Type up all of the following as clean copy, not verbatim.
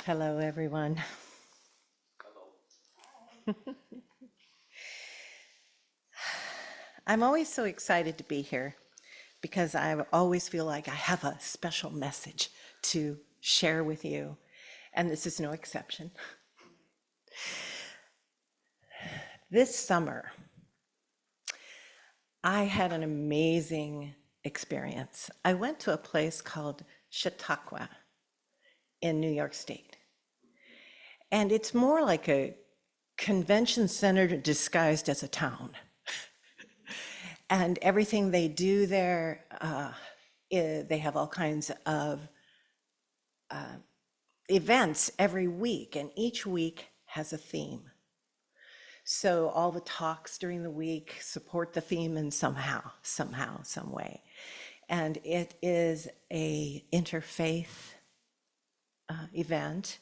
Hello, everyone. I'm always so excited to be here because I always feel like I have a special message to share with you, and this is no exception. This summer, I had an amazing experience. I went to a place called Chautauqua in New York State, and it's more like a convention center disguised as a town. And everything they do there, they have all kinds of events every week, and each week has a theme. So all the talks during the week support the theme in some way. And it is a interfaith event.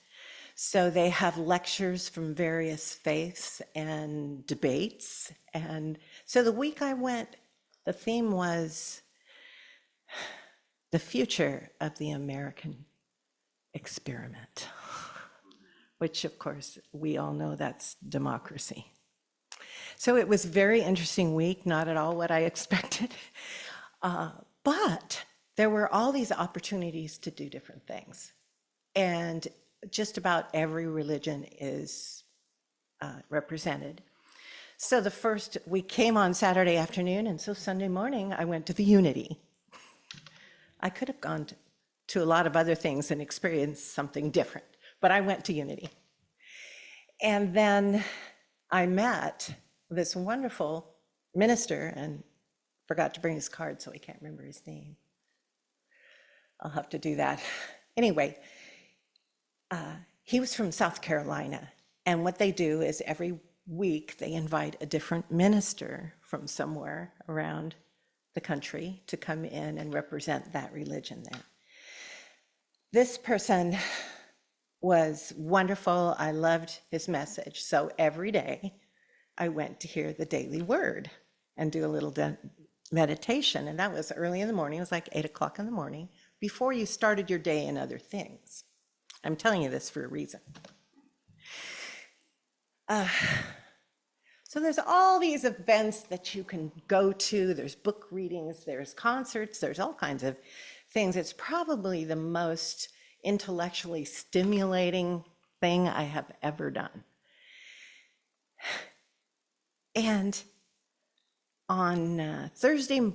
So they have lectures from various faiths and debates. And so the week I went, the theme was the future of the American experiment, which of course we all know that's democracy. So it was a very interesting week, not at all what I expected. But there were all these opportunities to do different things. And just about every religion is represented. So we came on Saturday afternoon, and so Sunday morning I went to the Unity. I could have gone to a lot of other things and experienced something different, but I went to Unity. And then I met this wonderful minister and forgot to bring his card, so I can't remember his name. I'll have to do that. Anyway, he was from South Carolina, and what they do is every week they invite a different minister from somewhere around the country to come in and represent that religion there. This person was wonderful. I loved his message. So every day I went to hear the daily word and do a little meditation. And that was early in the morning. It was like 8 o'clock in the morning before you started your day and other things. I'm telling you this for a reason. So there's all these events that you can go to. There's book readings, there's concerts, there's all kinds of things. It's probably the most intellectually stimulating thing I have ever done. And on Thursday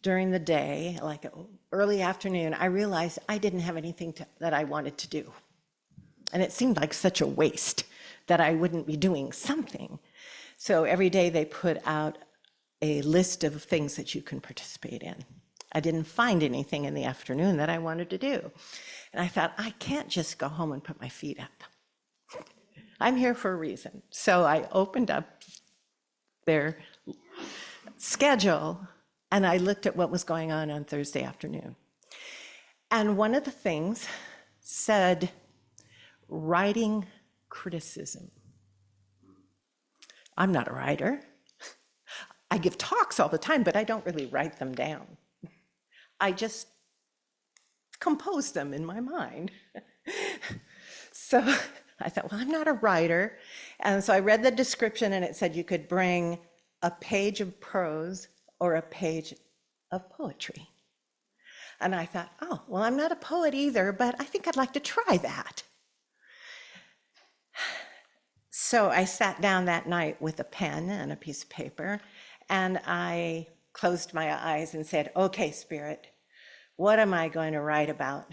during the day, like early afternoon, I realized I didn't have anything that I wanted to do. And it seemed like such a waste that I wouldn't be doing something. So every day they put out a list of things that you can participate in. I didn't find anything in the afternoon that I wanted to do. And I thought, I can't just go home and put my feet up. I'm here for a reason. So I opened up their schedule and I looked at what was going on Thursday afternoon. And one of the things said, writing criticism. I'm not a writer. I give talks all the time, but I don't really write them down. I just compose them in my mind. So I thought, well, I'm not a writer. And so I read the description and it said you could bring a page of prose or a page of poetry. And I thought, oh, well, I'm not a poet either, but I think I'd like to try that. So I sat down that night with a pen and a piece of paper, and I closed my eyes and said, okay, Spirit, what am I going to write about?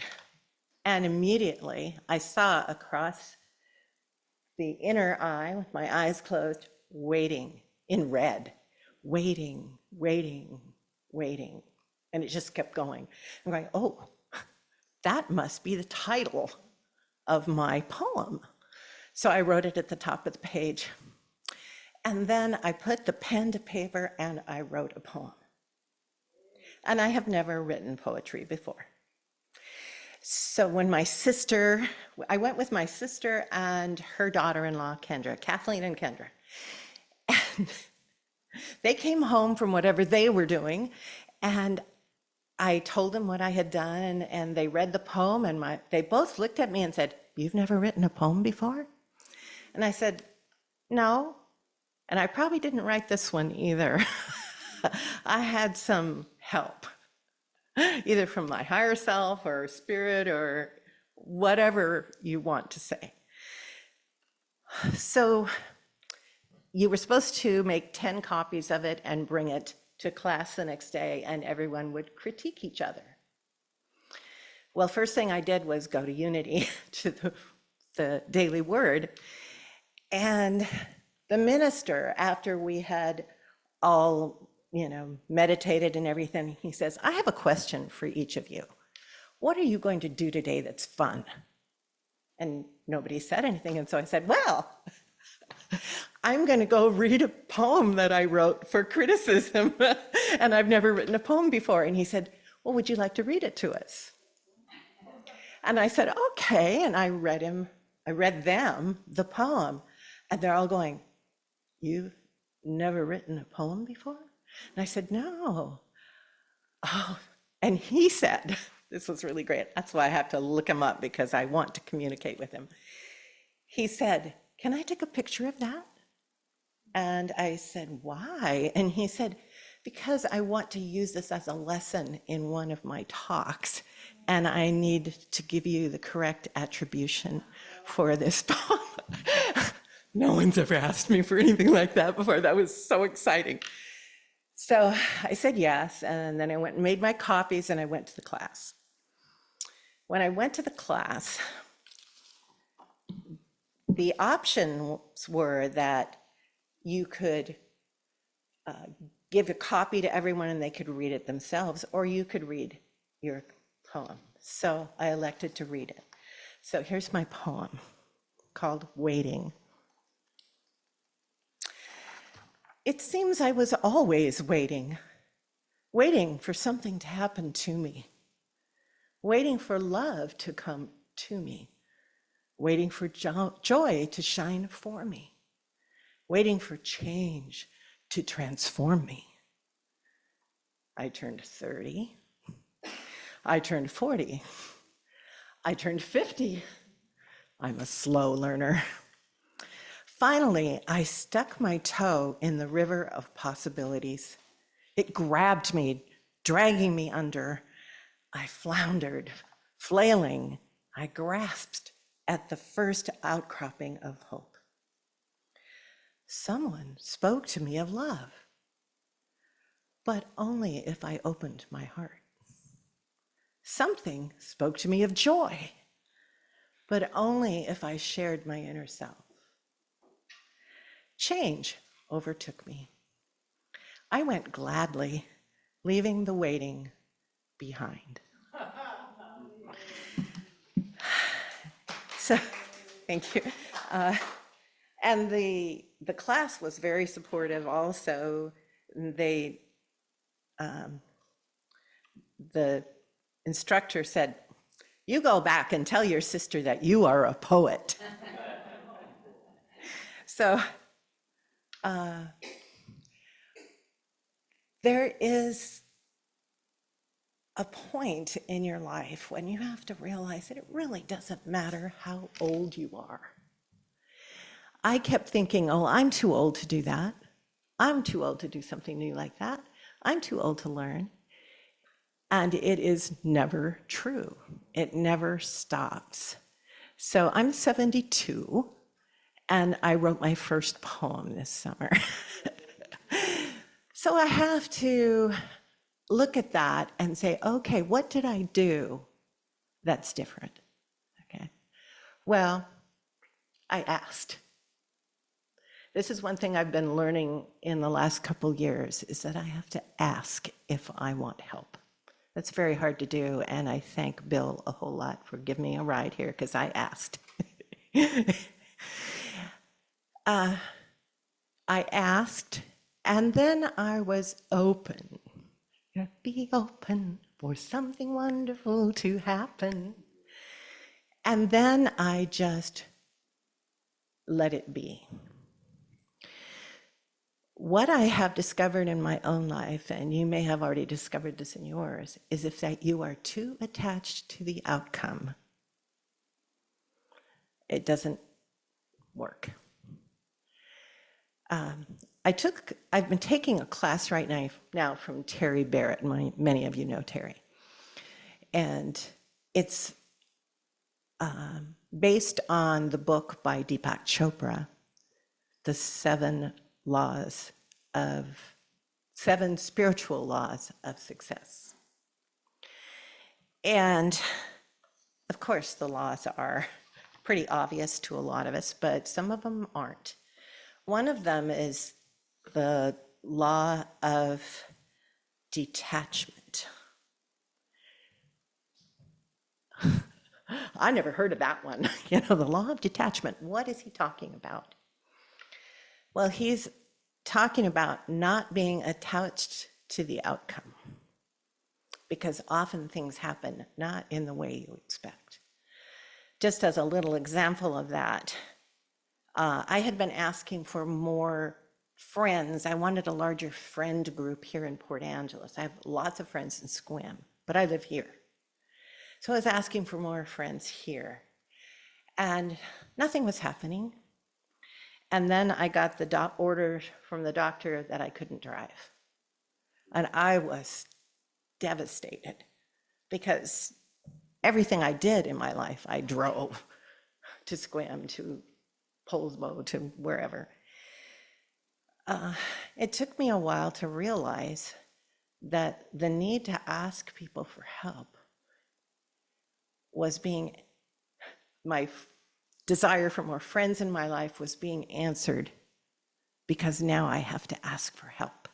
And immediately I saw across the inner eye, with my eyes closed, waiting in red, waiting, waiting, waiting. And it just kept going. I'm going, oh, that must be the title of my poem. So I wrote it at the top of the page. And then I put the pen to paper and I wrote a poem. And I have never written poetry before. So when I went with my sister and her daughter-in-law, Kendra, Kathleen and Kendra. And they came home from whatever they were doing, and I told them what I had done, and they read the poem, and they both looked at me and said, you've never written a poem before? And I said, no. And I probably didn't write this one either. I had some help, either from my higher self or spirit or whatever you want to say. So you were supposed to make 10 copies of it and bring it to class the next day, and everyone would critique each other. Well, first thing I did was go to Unity, to the Daily Word, and the minister, after we had all, meditated and everything, he says, I have a question for each of you. What are you going to do today that's fun? And nobody said anything, and so I said, well, I'm going to go read a poem that I wrote for criticism, and I've never written a poem before. And he said, well, would you like to read it to us? And I said, okay, and I read them the poem, and they're all going, you've never written a poem before? And I said, no. Oh, and he said, this was really great. That's why I have to look him up, because I want to communicate with him. He said, can I take a picture of that? And I said, why? And he said, because I want to use this as a lesson in one of my talks, and I need to give you the correct attribution for this poem. No one's ever asked me for anything like that before. That was so exciting. So I said yes, and then I went and made my copies, and I went to the class. When I went to the class, the options were that you could give a copy to everyone and they could read it themselves, or you could read your poem. So I elected to read it. So here's my poem called Waiting. It seems I was always waiting for something to happen to me, waiting for love to come to me, waiting for joy to shine for me, waiting for change to transform me. I turned 30. I turned 40. I turned 50. I'm a slow learner. Finally, I stuck my toe in the river of possibilities. It grabbed me, dragging me under. I floundered, flailing. I grasped at the first outcropping of hope. Someone spoke to me of love, but only if I opened my heart. Something spoke to me of joy, but only if I shared my inner self. Change overtook me. I went gladly, leaving the waiting behind. So, thank you. And the class was very supportive also. The instructor said, you go back and tell your sister that you are a poet. So there is a point in your life when you have to realize that it really doesn't matter how old you are. I kept thinking, oh, I'm too old to do that. I'm too old to do something new like that. I'm too old to learn. And it is never true. It never stops. So I'm 72, and I wrote my first poem this summer. So I have to look at that and say, okay, what did I do that's different? Okay. Well, I asked. This is one thing I've been learning in the last couple years, is that I have to ask if I want help. That's very hard to do, and I thank Bill a whole lot for giving me a ride here, because I asked. I asked, and then I was open. Be open for something wonderful to happen. And then I just let it be. What I have discovered in my own life, and you may have already discovered this in yours, is if that you are too attached to the outcome, it doesn't work. I've been taking a class right now from Terry Barrett. Many of you know Terry. And it's based on the book by Deepak Chopra, the seven spiritual laws of success. And of course, the laws are pretty obvious to a lot of us, but some of them aren't. One of them is the law of detachment. I never heard of that one. The law of detachment. What is he talking about? Well, he's talking about not being attached to the outcome, because often things happen not in the way you expect. Just as a little example of that, I had been asking for more friends. I wanted a larger friend group here in Port Angeles. I have lots of friends in Sequim, but I live here. So I was asking for more friends here, and nothing was happening. And then I got the order from the doctor that I couldn't drive. And I was devastated, because everything I did in my life, I drove to Sequim, to Polsbo, to wherever. It took me a while to realize that the need to ask people for help was my desire for more friends in my life was being answered, because now I have to ask for help.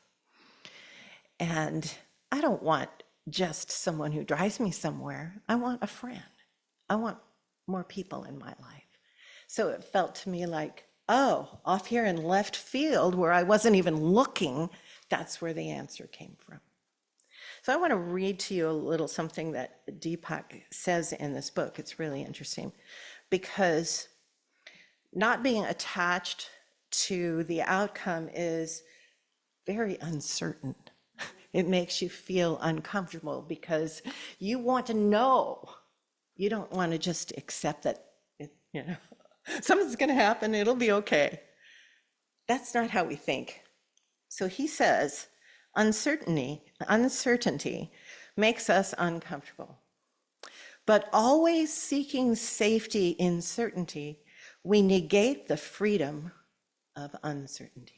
And I don't want just someone who drives me somewhere. I want a friend. I want more people in my life. So it felt to me like, oh, off here in left field where I wasn't even looking, that's where the answer came from. So I want to read to you a little something that Deepak says in this book. It's really interesting, because not being attached to the outcome is very uncertain. It makes you feel uncomfortable because you want to know. You don't want to just accept that, something's going to happen, it'll be okay. That's not how we think. So he says, uncertainty makes us uncomfortable. But always seeking safety in certainty, we negate the freedom of uncertainty.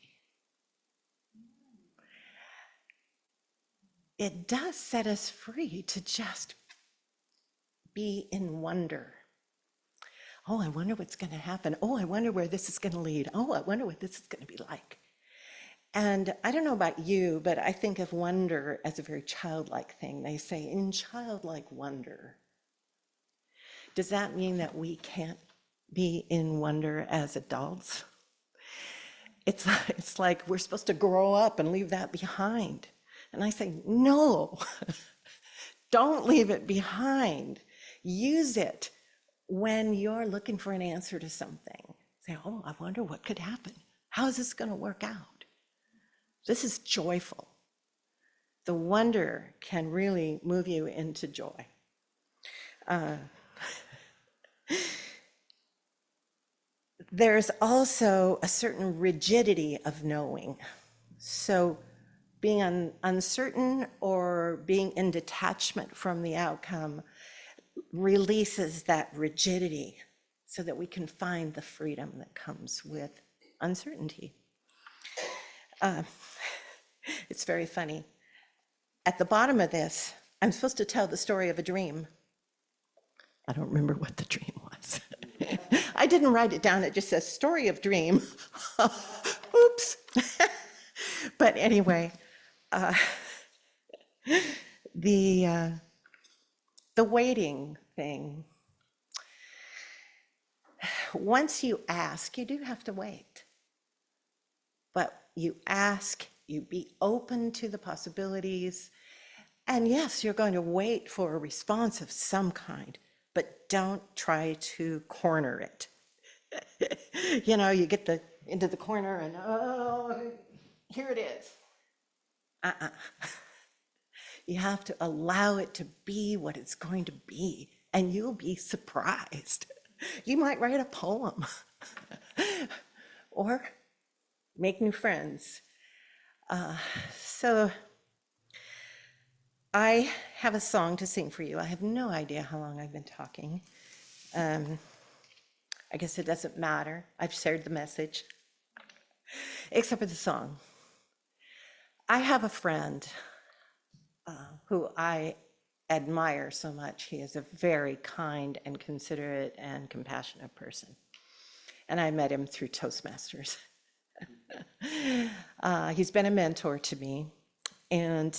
It does set us free to just be in wonder. Oh, I wonder what's going to happen. Oh, I wonder where this is going to lead. Oh, I wonder what this is going to be like. And I don't know about you, but I think of wonder as a very childlike thing. They say, in childlike wonder. Does that mean that we can't be in wonder as adults? It's like we're supposed to grow up and leave that behind. And I say, no, don't leave it behind. Use it when you're looking for an answer to something. Say, oh, I wonder what could happen. How is this going to work out? This is joyful. The wonder can really move you into joy. There's also a certain rigidity of knowing. So being uncertain or being in detachment from the outcome releases that rigidity so that we can find the freedom that comes with uncertainty. It's very funny. At the bottom of this, I'm supposed to tell the story of a dream. I don't remember what the dream was. I didn't write it down. It just says story of dream. Oops. But anyway, the waiting thing. Once you ask, you do have to wait. But you ask, you be open to the possibilities. And yes, you're going to wait for a response of some kind, but don't try to corner it. You get into the corner and, oh, here it is. You have to allow it to be what it's going to be, and you'll be surprised. You might write a poem or make new friends. So I have a song to sing for you. I have no idea how long I've been talking. I guess it doesn't matter. I've shared the message, except for the song. I have a friend who I admire so much. He is a very kind and considerate and compassionate person. And I met him through Toastmasters. He's been a mentor to me. And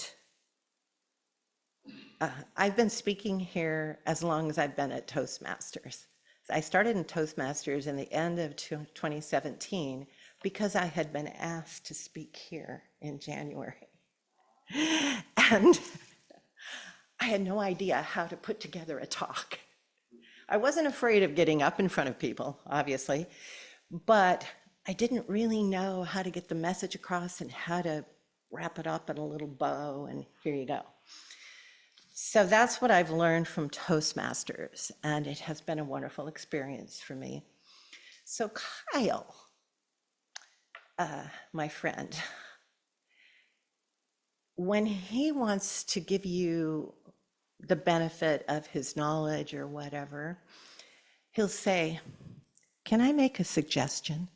I've been speaking here as long as I've been at Toastmasters. I started in Toastmasters in the end of 2017 because I had been asked to speak here in January. And I had no idea how to put together a talk. I wasn't afraid of getting up in front of people, obviously, but I didn't really know how to get the message across and how to wrap it up in a little bow, and here you go. So that's what I've learned from Toastmasters, and it has been a wonderful experience for me. So Kyle, my friend, when he wants to give you the benefit of his knowledge or whatever, he'll say, "Can I make a suggestion?"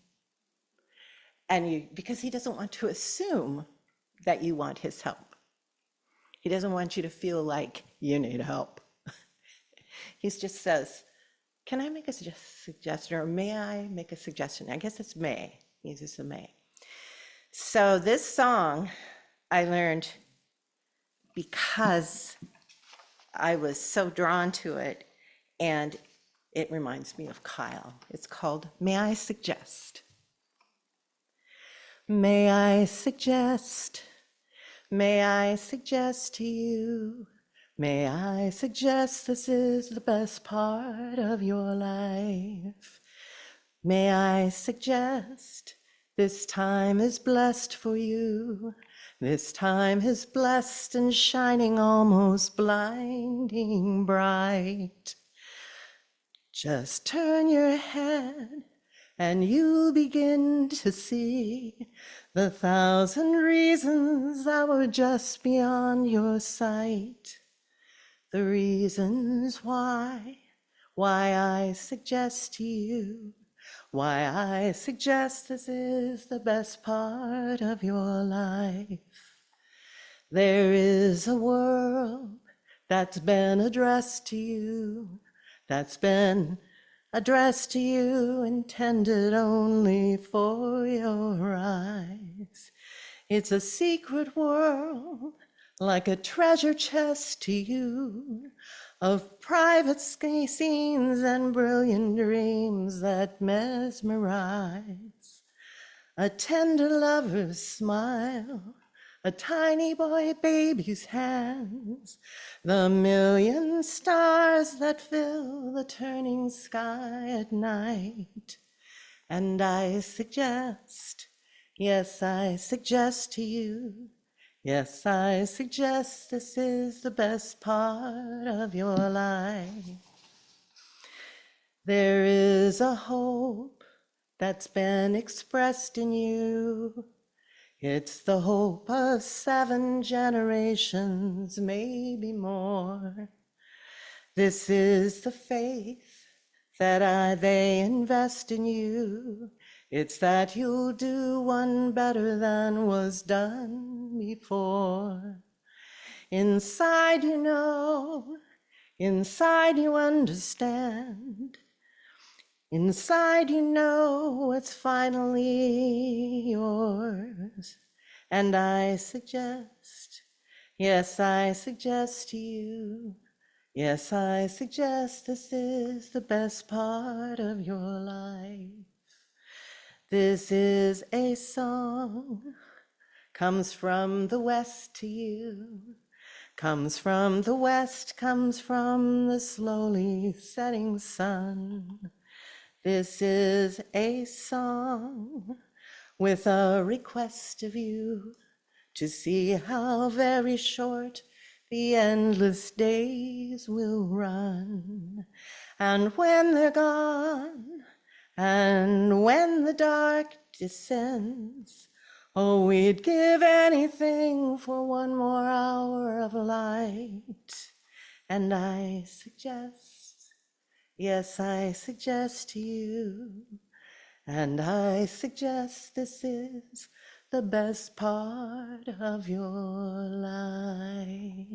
And because he doesn't want to assume that you want his help. He doesn't want you to feel like you need help. He just says, "Can I make a suggestion, or may I make a suggestion?" I guess it's may. He uses the may. So this song I learned because I was so drawn to it, and it reminds me of Kyle. It's called "May I Suggest?" May I suggest to you, may I suggest this is the best part of your life. May I suggest this time is blessed for you. This time is blessed and shining almost blinding bright. Just turn your head and you'll begin to see the 1,000 reasons that were just beyond your sight. The reasons why I suggest to you, why I suggest this is the best part of your life. There is a world that's been addressed to you, that's been addressed to you, intended only for your eyes. It's a secret world, like a treasure chest to you, of private scenes and brilliant dreams that mesmerize. A tender lover's smile, a tiny boy baby's hands, the million stars that fill the turning sky at night. And I suggest, yes, I suggest to you, yes, I suggest this is the best part of your life. There is a hope that's been expressed in you. It's the hope of 7 generations, maybe more. This is the faith that they invest in you. It's that you'll do one better than was done before. Inside you know, inside you understand. Inside you know it's finally yours. And I suggest, yes, I suggest to you, yes, I suggest this is the best part of your life. This is a song, comes from the West to you, comes from the West, comes from the slowly setting sun. This is a song with a request of you to see how very short the endless days will run. And when they're gone, and when the dark descends, oh, we'd give anything for one more hour of light. And I suggest, yes, I suggest to you, and I suggest this is the best part of your life.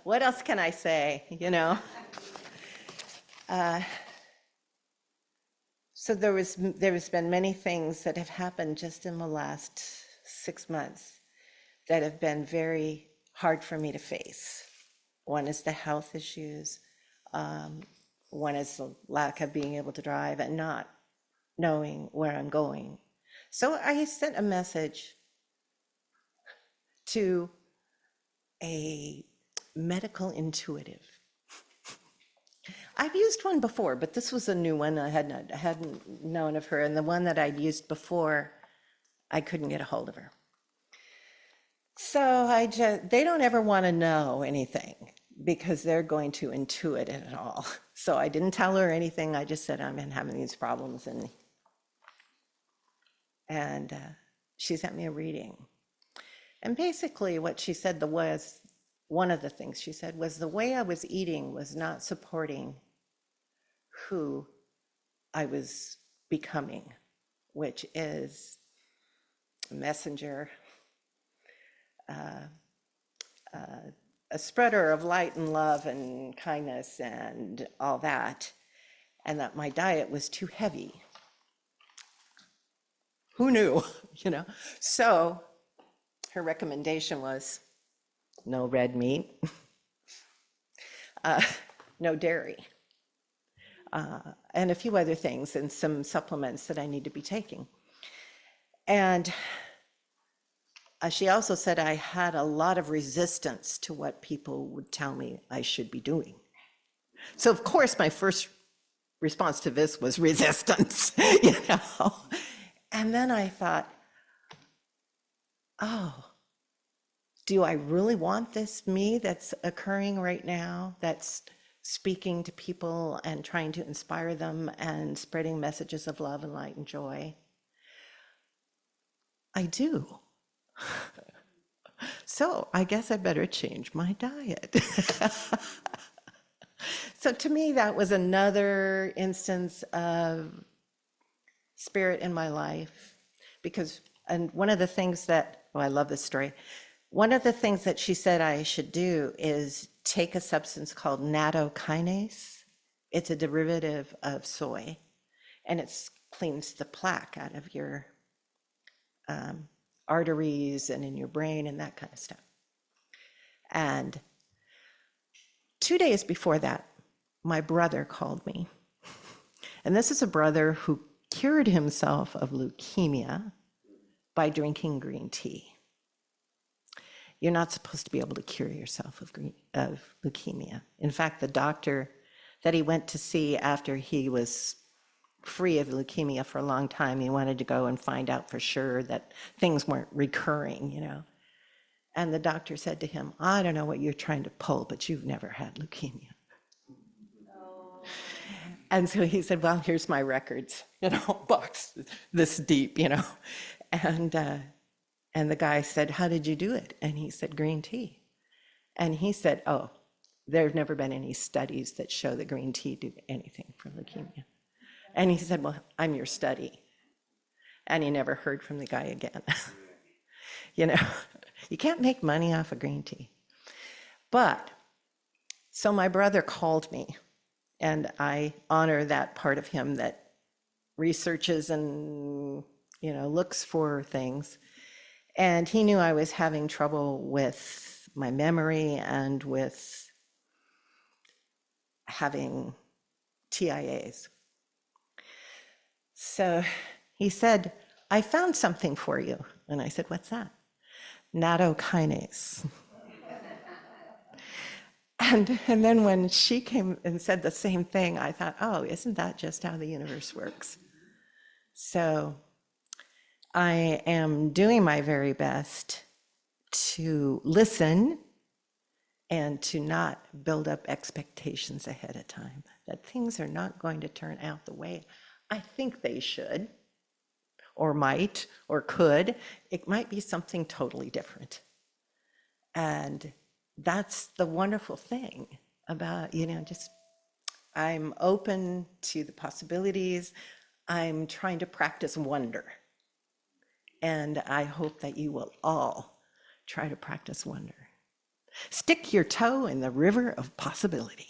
What else can I say, you know? So there's been many things that have happened just in the last 6 months that have been very hard for me to face. One is the health issues. One is the lack of being able to drive and not knowing where I'm going. So I sent a message to a medical intuitive. I've used one before, but this was a new one. I hadn't known of her, and the one that I'd used before, I couldn't get a hold of her. So they don't ever want to know anything because they're going to intuit it all. So I didn't tell her anything. I just said, I'm having these problems, and she sent me a reading. And basically what she said was, one of the things she said was the way I was eating was not supporting who I was becoming, which is a messenger, a spreader of light and love and kindness and all that, and that my diet was too heavy. Who knew, you know? So her recommendation was no red meat, no dairy, and a few other things and some supplements that I need to be taking. And she also said I had a lot of resistance to what people would tell me I should be doing. So of course my first response to this was resistance, you know? And then I thought, oh, do I really want this me that's occurring right now, that's speaking to people and trying to inspire them and spreading messages of love and light and joy? I do. So I guess I better change my diet. So to me, that was another instance of spirit in my life, because, and one of the things that, oh, I love this story. One of the things that she said I should do is take a substance called nattokinase. It's a derivative of soy, and it cleans the plaque out of your arteries and in your brain and that kind of stuff. And 2 days before that, my brother called me. And this is a brother who cured himself of leukemia by drinking green tea. You're not supposed to be able to cure yourself of leukemia. In fact, the doctor that he went to see after he was free of leukemia for a long time, he wanted to go and find out for sure that things weren't recurring, you know. And the doctor said to him, I don't know what you're trying to pull, but you've never had leukemia. And so he said, well, here's my records, you know, box this deep, you know. And the guy said, how did you do it? And he said, green tea. And he said, oh, there have never been any studies that show that green tea do anything for leukemia. And he said, well, I'm your study. And he never heard from the guy again. You know, you can't make money off of green tea. But, so my brother called me, and I honor that part of him that researches and, you know, looks for things. And he knew I was having trouble with my memory and with having TIAs. So he said, I found something for you. And I said, what's that? Nattokinase. And then when she came and said the same thing, I thought, oh, isn't that just how the universe works? So I am doing my very best to listen and to not build up expectations ahead of time, that things are not going to turn out the way I think they should, or might, or could. It might be something totally different. And that's the wonderful thing about, just I'm open to the possibilities. I'm trying to practice wonder. And I hope that you will all try to practice wonder. Stick your toe in the river of possibility.